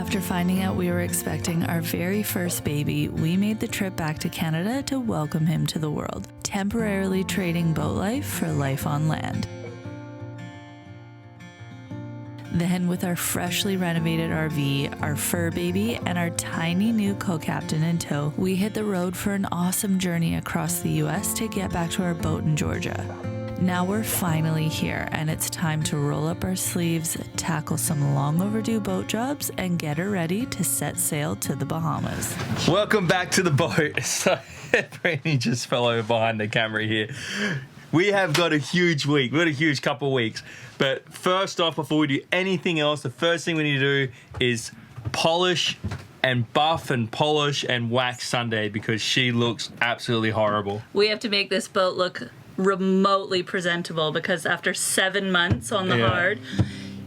After finding out we were expecting our very first baby, we made the trip back to Canada to welcome him to the world, temporarily trading boat life for life on land. Then, with our freshly renovated RV, our fur baby, and our tiny new co-captain in tow, we hit the road for an awesome journey across the US to get back to our boat in Georgia. Now we're finally here, and it's time to roll up our sleeves, tackle some long overdue boat jobs, and get her ready to set sail to the Bahamas. Welcome back to the boat. So, Brittany just fell over behind the camera here. We have got a huge week. We've got a huge couple of weeks. But first off, before we do anything else, the first thing we need to do is polish and buff and polish and wax Sunday because she looks absolutely horrible. We have to make this boat look remotely presentable because after 7 months on the hard,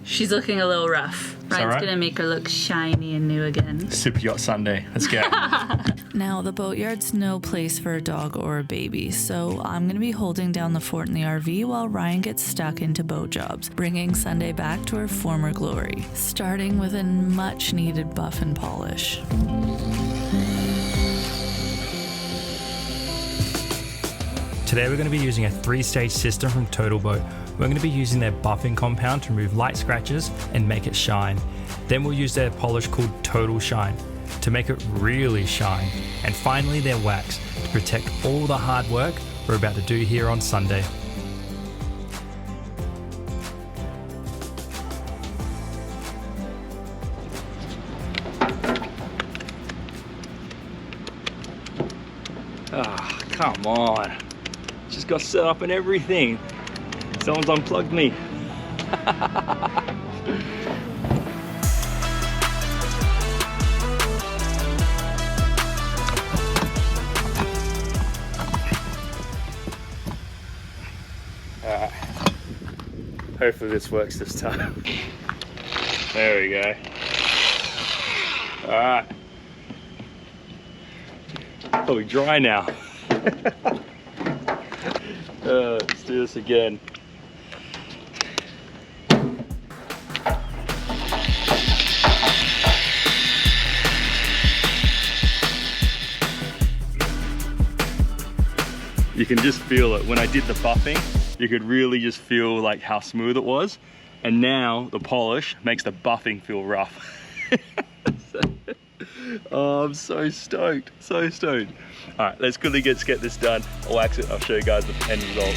she's looking a little rough. Ryan's gonna make her look shiny and new again. Superyacht Sunday. Let's go. Now, the boatyard's no place for a dog or a baby, so I'm gonna be holding down the fort in the RV while Ryan gets stuck into boat jobs, bringing Sunday back to her former glory, starting with a much-needed buff and polish. Today we're going to be using a 3-stage system from TotalBoat. We're going to be using their buffing compound to remove light scratches and make it shine. Then we'll use their polish called Total Shine to make it really shine. And finally their wax to protect all the hard work we're about to do here on Sunday. Ah, come on. Just got set up and everything. Someone's unplugged me. Alright. Hopefully this works this time. There we go. Alright. Probably dry now. Let's do this again. You can just feel it. When I did the buffing, you could really just feel like how smooth it was. And now the polish makes the buffing feel rough. Oh, I'm so stoked, so stoked. All right, let's quickly get this done. I'll wax it, I'll show you guys the end result.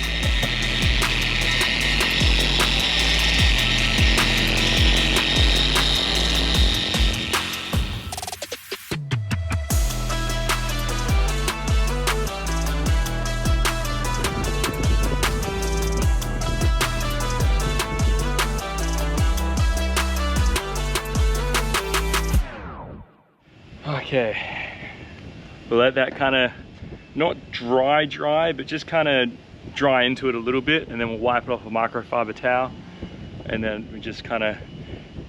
Okay, we'll let that kind of, not dry, but just kind of dry into it a little bit, and then we'll wipe it off a microfiber towel, and then we just kind of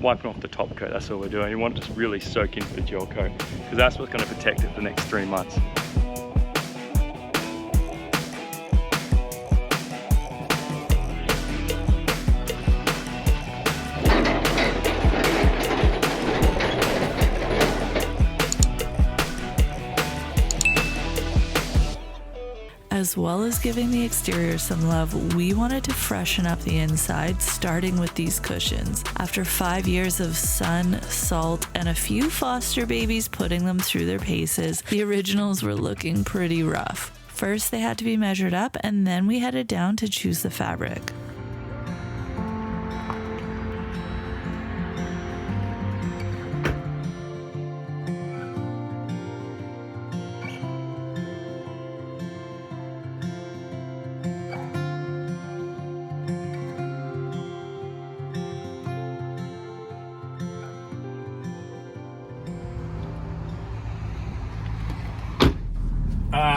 wipe it off the top coat. That's all we're doing. You want it to really soak into the gel coat, because that's what's going to protect it for the next 3 months. As well as giving the exterior some love, we wanted to freshen up the inside, starting with these cushions. After 5 years of sun, salt, and a few foster babies putting them through their paces, the originals were looking pretty rough. First, they had to be measured up, and then we headed down to choose the fabric.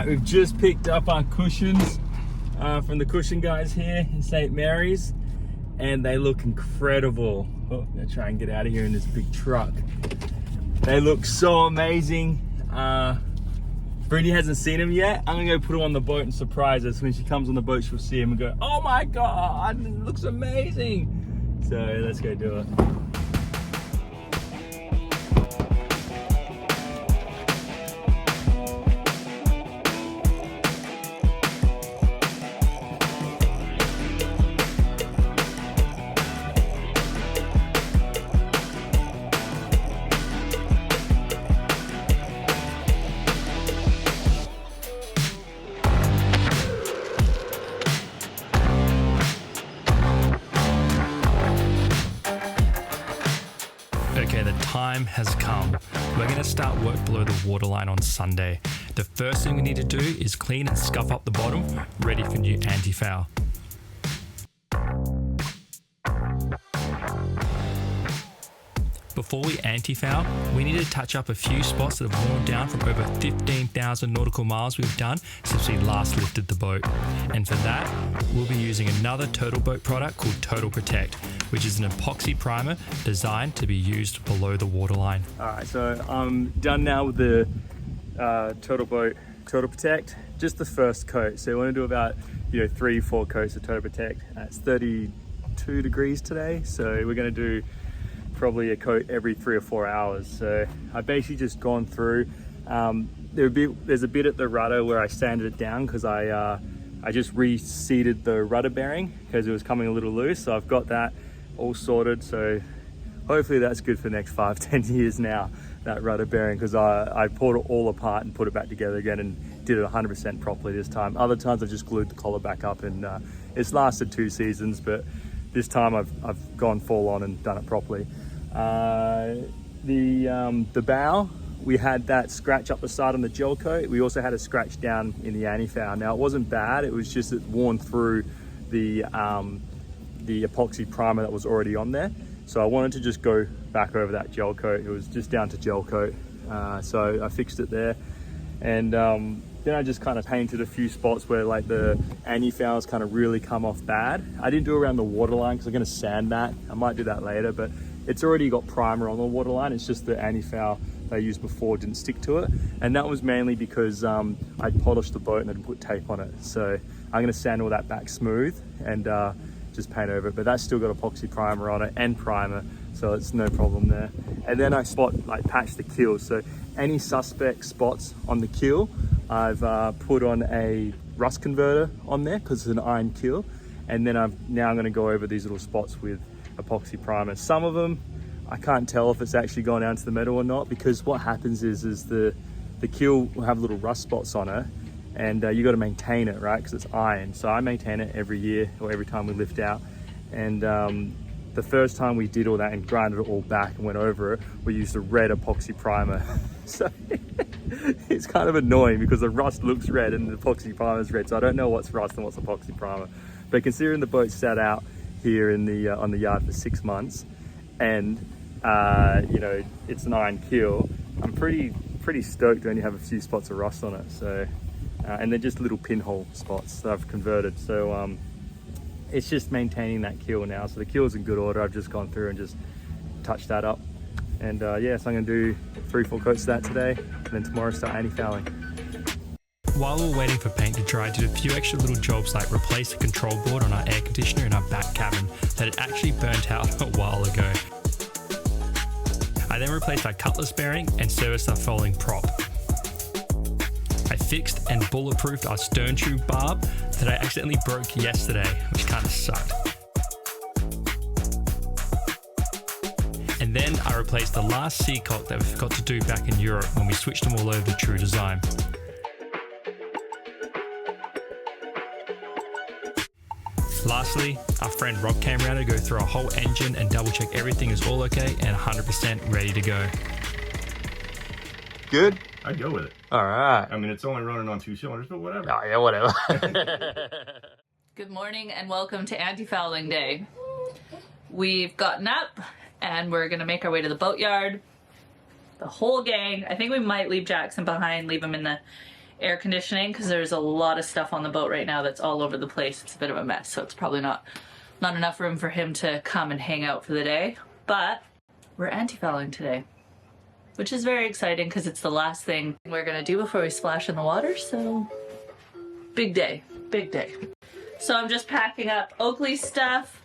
We've just picked up our cushions from the cushion guys here in St. Mary's, and they look incredible. Oh, I'm gonna try and get out of here in this big truck. They look so amazing. Brittany hasn't seen them yet. I'm gonna go put them on the boat and surprise us. When she comes on the boat, she'll see them and go, oh my God, it looks amazing. So let's go do it. Okay, the time has come. We're going to start work below the waterline on Sunday. The first thing we need to do is clean and scuff up the bottom, ready for new anti-foul. Before we anti-foul, we need to touch up a few spots that have worn down from over 15,000 nautical miles we've done since we last lifted the boat. And for that, we'll be using another TotalBoat product called Total Protect, which is an epoxy primer designed to be used below the waterline. All right, so I'm done now with the TotalBoat Total Protect, just the first coat. So we want to do about 3-4 coats of Total Protect. It's 32 degrees today, so we're going to do probably a coat every 3 or 4 hours. So I've basically just gone through. There's a bit at the rudder where I sanded it down because I just reseated the rudder bearing because it was coming a little loose. So I've got that all sorted. So hopefully that's good for the next 5-10 years now, that rudder bearing, because I pulled it all apart and put it back together again and did it 100% properly this time. Other times I've just glued the collar back up, and it's lasted 2 seasons, but this time I've gone full on and done it properly. The bow, we had that scratch up the side on the gel coat. We also had a scratch down in the anti-foul. Now it wasn't bad, it was just it worn through the epoxy primer that was already on there. So I wanted to just go back over that gel coat. It was just down to gel coat. So I fixed it there. And then I just kind of painted a few spots where like the anti-fouls kind of really come off bad. I didn't do around the waterline because I'm going to sand that. I might do that later, but it's already got primer on the waterline. It's just the anti-foul I used before didn't stick to it. And that was mainly because I'd polished the boat and I'd put tape on it. So I'm going to sand all that back smooth and just paint over it. But that's still got epoxy primer on it and primer, so it's no problem there. And then I patch the keel. So any suspect spots on the keel, I've put on a rust converter on there because it's an iron keel. And then I'm going to go over these little spots with epoxy primer. Some of them I can't tell if it's actually gone down to the metal or not, because what happens is the keel will have little rust spots on it, and you got to maintain it, right? Because it's iron. So I maintain it every year or every time we lift out. And the first time we did all that and grinded it all back and went over it, we used a red epoxy primer. So it's kind of annoying because the rust looks red and the epoxy primer is red. So I don't know what's rust and what's epoxy primer. But considering the boat sat out here in the on the yard for 6 months, and it's an iron keel, I'm pretty stoked to only have a few spots of rust on it. So and they're just little pinhole spots that I've converted. So it's just maintaining that keel now. So the keel's in good order. I've just gone through and just touched that up. And so I'm going to do 3-4 coats of that today, and then tomorrow start anti-fouling. While we were waiting for paint to dry, I did a few extra little jobs like replace the control board on our air conditioner in our back cabin that had actually burnt out a while ago. I then replaced our cutlass bearing and serviced our folding prop. I fixed and bulletproofed our stern tube barb that I accidentally broke yesterday, which kind of sucked. And then I replaced the last seacock that we forgot to do back in Europe when we switched them all over to True Design. Lastly, our friend Rob came around to go through our whole engine and double check everything is all okay and 100% ready to go. Good? I'd go with it. All right. I mean, it's only running on 2 cylinders, but whatever. Oh yeah, whatever. Good morning and welcome to anti-fouling day. We've gotten up and we're gonna make our way to the boatyard. The whole gang. I think we might leave Jackson behind, leave him in the air conditioning, because there's a lot of stuff on the boat right now that's all over the place. It's a bit of a mess, so it's probably not enough room for him to come and hang out for the day. But we're anti-fouling today, which is very exciting because it's the last thing we're gonna do before we splash in the water. So big day, big day. So I'm just packing up Oakley stuff,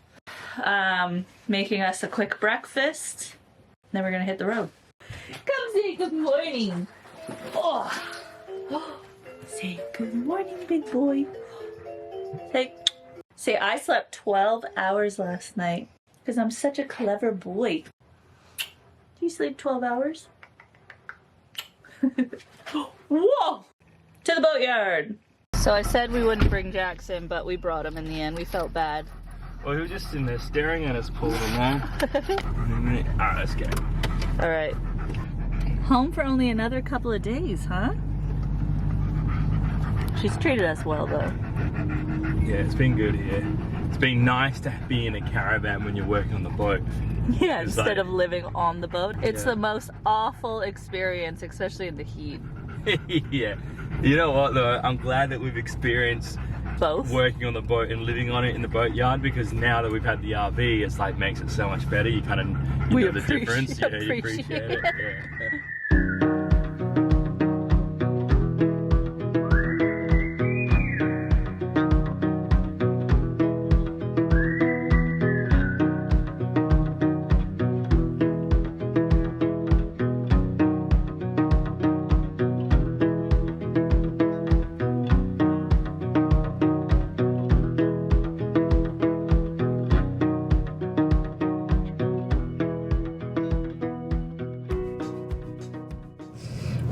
making us a quick breakfast, then we're gonna hit the road. Come say good morning. Oh. Say good morning, big boy. Say I slept 12 hours last night because I'm such a clever boy. Do you sleep 12 hours? Whoa! To the boatyard. So I said we wouldn't bring Jackson, but we brought him in the end. We felt bad. Well, he was just in there staring at us, Paul, man. Alright, let's go. All right. Home for only another couple of days, huh? She's treated us well, though. Yeah, it's been good here. It's been nice to be in a caravan when you're working on the boat. Yeah, It's instead like- of living on the boat. It's Yeah. the most awful experience, especially in the heat. Yeah. You know what, though? I'm glad that we've experienced Both. working on the boat and living on it in the boatyard, because now that we've had the RV, it's like makes it so much better. You kind of know the difference. Yeah, you appreciate it. Yeah.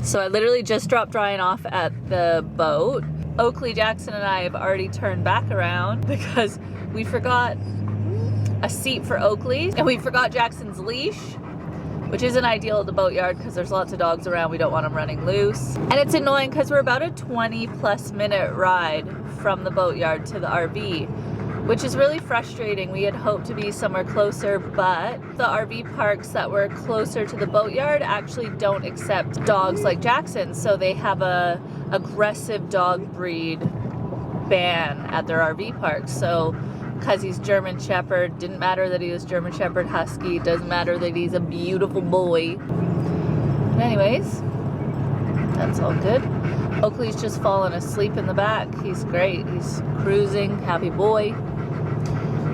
So I literally just dropped Ryan off at the boat. Oakley, Jackson, and I have already turned back around because we forgot a seat for Oakley and we forgot Jackson's leash, which isn't ideal at the boatyard because there's lots of dogs around. We don't want them running loose. And it's annoying because we're about a 20+ minute ride from the boatyard to the RV, which is really frustrating. We had hoped to be somewhere closer, but the RV parks that were closer to the boatyard actually don't accept dogs like Jackson. So they have a aggressive dog breed ban at their RV parks. So because he's German Shepherd, didn't matter that he was German Shepherd Husky, doesn't matter that he's a beautiful boy. But anyways, that's all good. Oakley's just fallen asleep in the back. He's great, he's cruising, happy boy.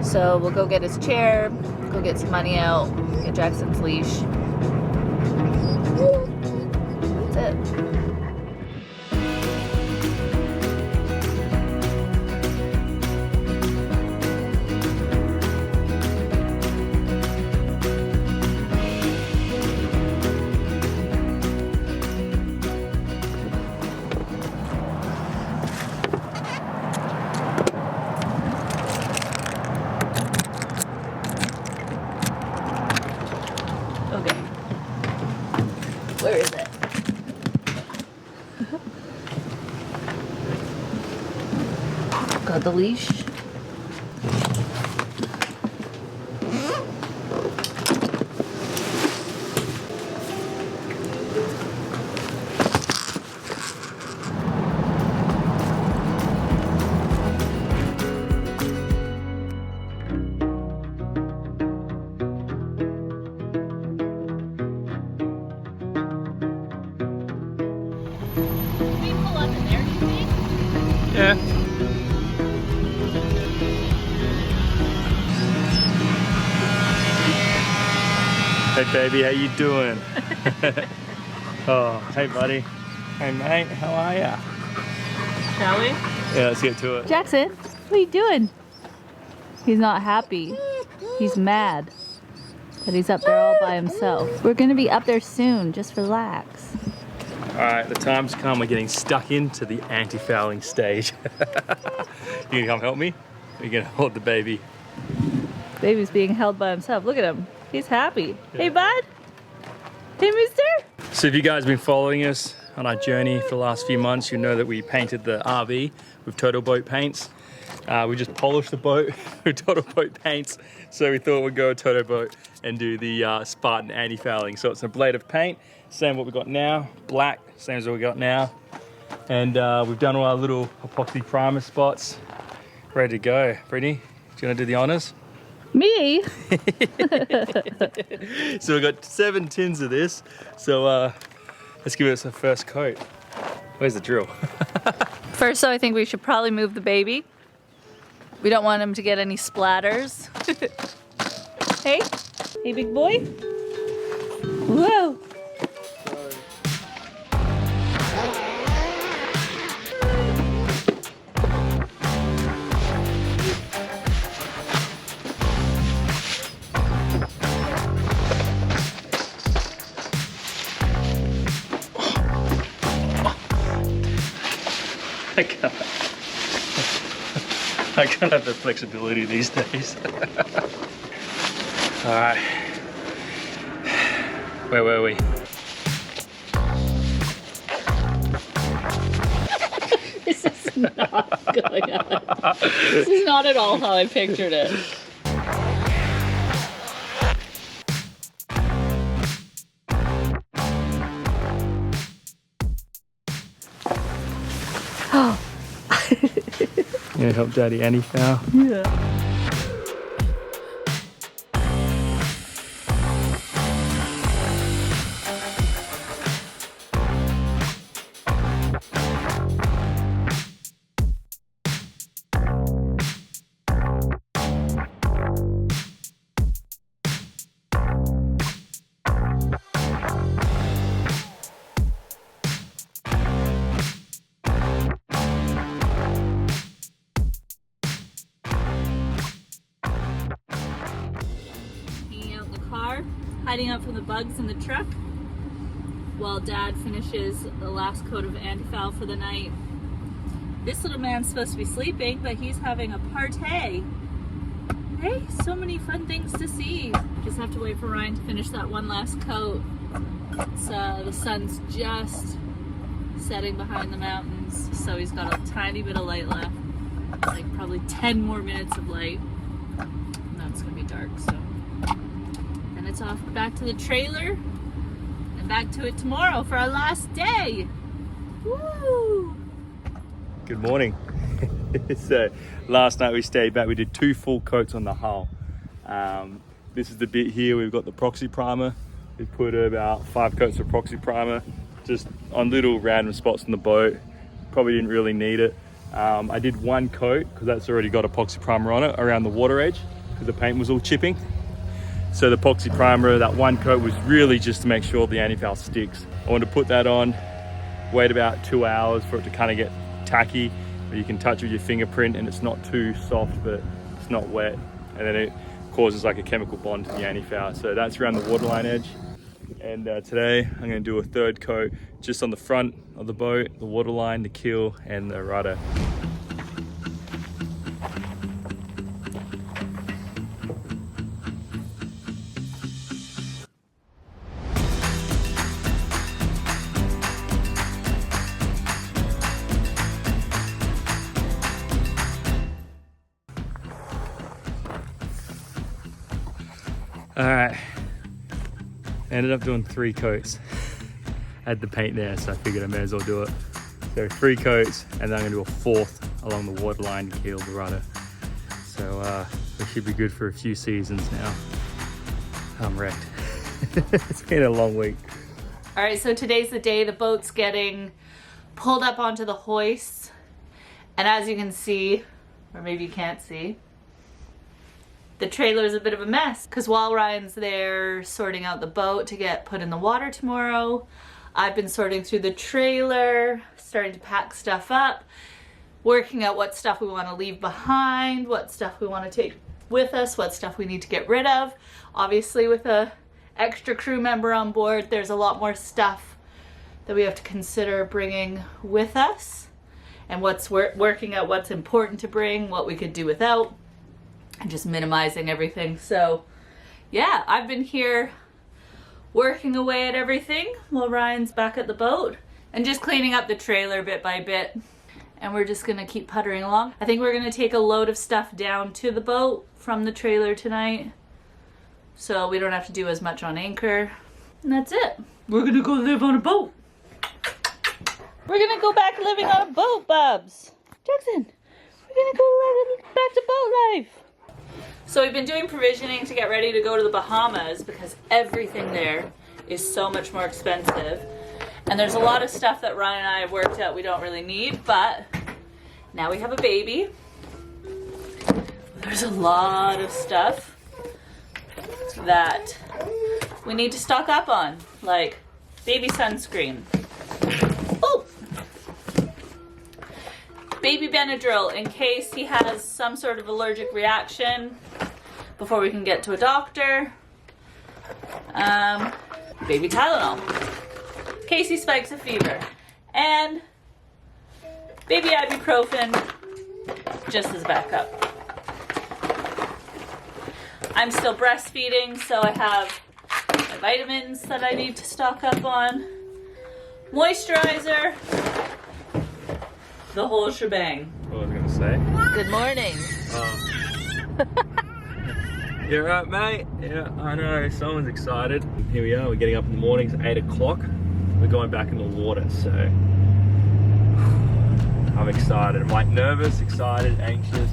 So we'll go get his chair, go get some money out, get Jackson's leash. That's it. Okay. Where is it? Got the leash. Yeah. Hey baby, how you doing? Oh, hey buddy. Hey mate, how are ya? Shall we? Yeah, let's get to it. Jackson, what are you doing? He's not happy. He's mad that he's up there all by himself. We're gonna be up there soon, just relax. Alright, the time's come. We're getting stuck into the anti-fouling stage. You gonna come help me? Or you gonna hold the baby? Baby's being held by himself. Look at him. He's happy. Hey, bud. Hey, mister. So if you guys have been following us on our journey for the last few months, you know that we painted the RV with TotalBoat paints. We just polished the boat with TotalBoat paints. So we thought we'd go with TotalBoat and do the Spartan anti-fouling. So it's an ablative paint, same what we got now, black, same as what we got now. And we've done all our little epoxy primer spots, ready to go. Brittany, do you want to do the honors? Me? So we've got 7 tins of this. So let's give it a first coat. Where's the drill? First, though, I think we should probably move the baby. We don't want him to get any splatters. Hey? Hey, big boy? Whoa. I gotta have the flexibility these days. All right. Where were we? This is not going on. This is not at all how I pictured it. You gonna help Daddy antifoul? Yeah. Hiding out from the bugs in the truck while Dad finishes the last coat of antifoul for the night. This little man's supposed to be sleeping, but he's having a party. Hey, so many fun things to see. Just have to wait for Ryan to finish that one last coat. It's, the sun's just setting behind the mountains, so he's got a tiny bit of light left. Like probably 10 more minutes of light. And then it's gonna be dark, so. And it's off back to the trailer and back to it tomorrow for our last day. Woo! Good morning. So last night we stayed back. We did 2 full coats on the hull. This is the bit here. We've got the proxy primer. We put about 5 coats of proxy primer just on little random spots on the boat. Probably didn't really need it. I did 1 coat because that's already got epoxy primer on it around the water edge because the paint was all chipping. So the epoxy primer, that 1 coat was really just to make sure the antifoul sticks. I wanted to put that on, wait about 2 hours for it to kind of get tacky, but you can touch it with your fingerprint and it's not too soft, but it's not wet. And then it causes like a chemical bond to the antifoul. So that's around the waterline edge. And today I'm gonna do a 3rd coat just on the front of the boat, the waterline, the keel, and the rudder. All right, ended up doing 3 coats. I had the paint there, so I figured I may as well do it. So 3 coats, and then I'm gonna do a 4th along the waterline, keel, the rudder. So we should be good for a few seasons now. I'm wrecked. It's been a long week. All right, so today's the day the boat's getting pulled up onto the hoists. And as you can see, or maybe you can't see, the trailer is a bit of a mess because while Ryan's there sorting out the boat to get put in the water tomorrow, I've been sorting through the trailer, starting to pack stuff up, working out what stuff we want to leave behind, what stuff we want to take with us, what stuff we need to get rid of. Obviously with a extra crew member on board, there's a lot more stuff that we have to consider bringing with us, and working out what's important to bring, what we could do without, and just minimizing everything. So yeah, I've been here working away at everything while Ryan's back at the boat and just cleaning up the trailer bit by bit. And we're just gonna keep puttering along. I think we're gonna take a load of stuff down to the boat from the trailer tonight, so we don't have to do as much on anchor. And that's it. We're gonna go live on a boat. We're gonna go back living on a boat, Bubs. Jackson, we're gonna go back to boat life. So we've been doing provisioning to get ready to go to the Bahamas because everything there is so much more expensive. And there's a lot of stuff that Ryan and I have worked out we don't really need, but now we have a baby. There's a lot of stuff that we need to stock up on, like baby sunscreen. Oh! Baby Benadryl in case he has some sort of allergic reaction before we can get to a doctor. Baby Tylenol in case he spikes a fever. And baby ibuprofen just as backup. I'm still breastfeeding, so I have my vitamins that I need to stock up on, moisturizer, the whole shebang. What was I gonna say? Good morning. You're right, mate. Yeah, I know. Someone's excited. Here we are. We're getting up in the morning. It's 8 o'clock. We're going back in the water, so I'm excited. I'm like nervous, excited, anxious.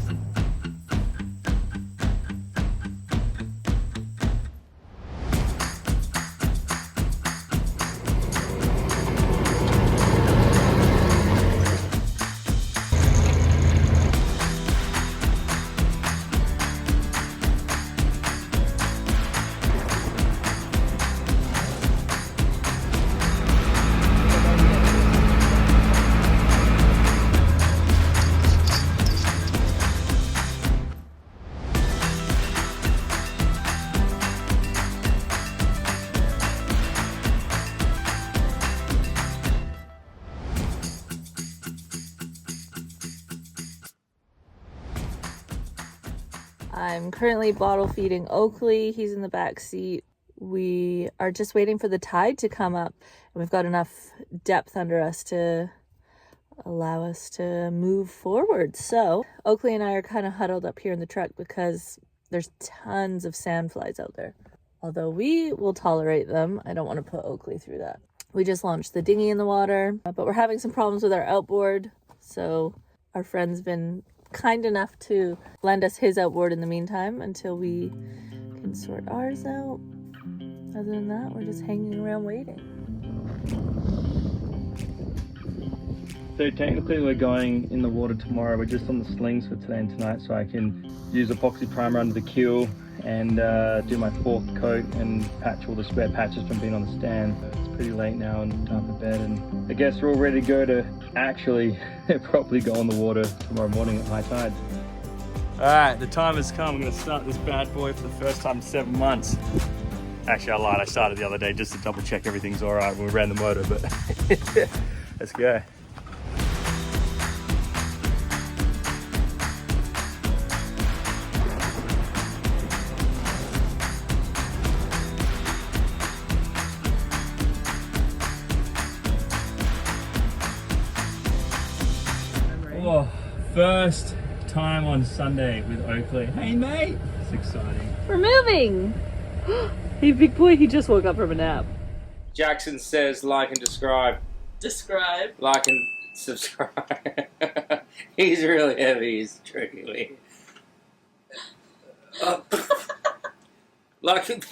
I'm currently bottle feeding Oakley. He's in the back seat. We are just waiting for the tide to come up, and we've got enough depth under us to allow us to move forward. So Oakley and I are kind of huddled up here in the truck because there's tons of sandflies out there. Although we will tolerate them, I don't want to put Oakley through that. We just launched the dinghy in the water, but we're having some problems with our outboard. So our friend's been kind enough to lend us his outboard in the meantime until we can sort ours out. Other than that, we're just hanging around waiting. So technically we're going in the water tomorrow. We're just on the slings for today and tonight, so I can use epoxy primer under the keel and do my 4th coat and patch all the spare patches from being on the stand. It's pretty late now and time for bed, and I guess we're all ready to go to actually properly go on the water tomorrow morning at high tides. Alright, the time has come. I'm going to start this bad boy for the first time in 7 months. Actually, I lied. I started the other day just to double check everything's alright when we ran the motor, but let's go. Oh, first time on Sunday with Oakley. Hey mate! It's exciting. We're moving! Hey big boy, he just woke up from a nap. Jackson says like and describe. Describe. Like and subscribe. He's really heavy, he's tricking me. Like and